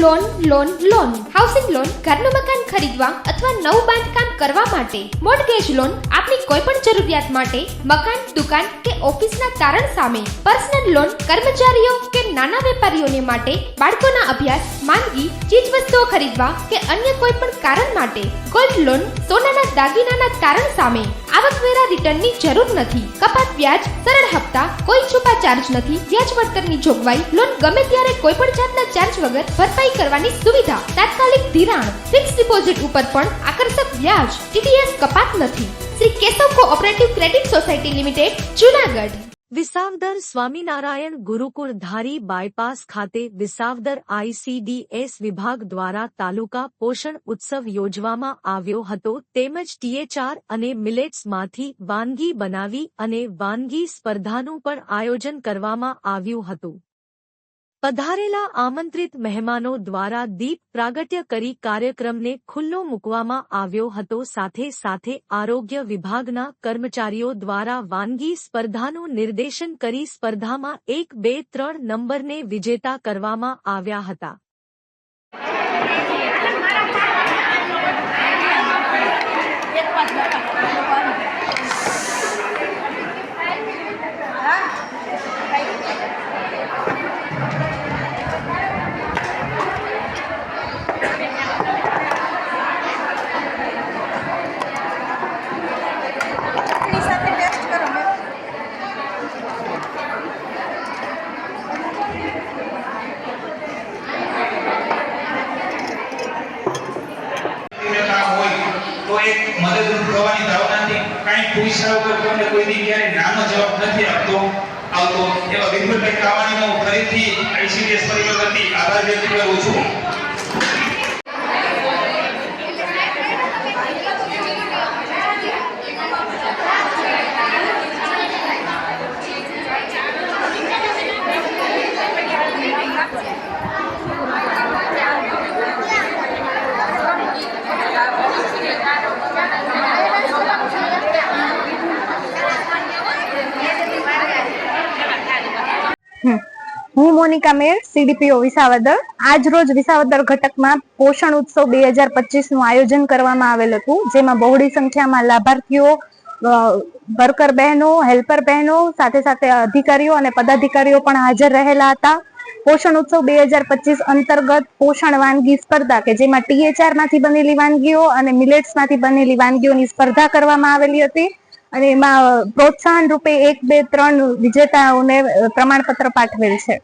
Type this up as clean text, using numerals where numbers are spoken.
Loan loan loan housing loan ઘરનું મકાન ખરીદવા અથવા નવું બાંધકામ કરવા માટે, મોર્ટગેજ લોન આપની કોઈ પણ જરૂરિયાત માટે, મકાન, દુકાન કે ઓફિસના તારણ સામે, પર્સનલ લોન કર્મચારીઓ કે નાના વેપારીઓને માટે, બાળકોના અભ્યાસ, માંદગી, ચીજવસ્તુઓ ખરીદવા કે અન્ય કોઈ પણ કારણ માટે, ગોલ્ડ લોન સોનાના દાગીનાના તારણ સામે, આવકવેરા રિટર્નની જરૂર નથી, કપાત વ્યાજ, સરળ હપ્તા, કોઈ છુપા ચાર્જ નથી, વ્યાજ વળતરની જોગવાઈ, લોન ગમે ત્યારે કોઈ પણ જાતના ચાર્જ વગર ભરપાઈ કરવાની સુવિધા, તાત્કાલિક ધિરાણ, ફિક્સ ડિપોઝિટ ઉપર પણ આકર્ષક વ્યાજ, ટીડીએસ કપાત નથી. Shri Keshav cooperative credit society limited, Junagadh. Visavadar Swaminarayan Gurukul Dhari bypass ખાતે વિસાવદર ICDS વિભાગ દ્વારા તાલુકા પોષણ ઉત્સવ યોજવામાં આવ્યો હતો તેમજ THR અને મિલેટ્સમાંથી વાનગી બનાવી અને વાનગી સ્પર્ધાનું પણ આયોજન કરવામાં આવ્યું હતું. પધારેલા આમંત્રિત મહેમાનો દ્વારા દીપ પ્રાગટ્ય કરી કાર્યક્રમને ખુલ્લો મૂકવામાં આવ્યો હતો. સાથે સાથે આરોગ્ય વિભાગના કર્મચારીઓ દ્વારા વાનગી સ્પર્ધાનું નિર્દેશન કરી સ્પર્ધામાં 1, 2, 3 નંબરને વિજેતા કરવામાં આવ્યા હતા. તો એક મદદરૂપ થવાની ભાવનાથી કાંઈ પૂછ્યા વગર તમને કોઈ દી ક્યારે નાનો જવાબ નથી આવતો એવા વિમલભાઈ કાવાણીનો ફરીથી ICDS પરિવાર વતી આભાર વ્યક્ત કરું છું. હું મોનિકા મેર, CDPO વિસાવદર. આજ રોજ વિસાવદર ઘટકમાં પોષણ ઉત્સવ 2025 નું આયોજન કરવામાં આવેલ હતું, જેમાં બહોળી સંખ્યામાં લાભાર્થીઓ, વર્કર બહેનો, હેલ્પર બહેનો, સાથે સાથે અધિકારીઓ અને પદાધિકારીઓ પણ હાજર રહેલા હતા. પોષણ ઉત્સવ 2025 અંતર્ગત પોષણ વાનગી સ્પર્ધા કે જેમાં THR માંથી બનેલી વાનગીઓ અને મિલેટ્સ માંથી બનેલી વાનગીઓની સ્પર્ધા કરવામાં આવેલી હતી અને એમાં પ્રોત્સાહન રૂપે 1, 2, 3 વિજેતાઓને પ્રમાણપત્ર પાઠવેલ છે.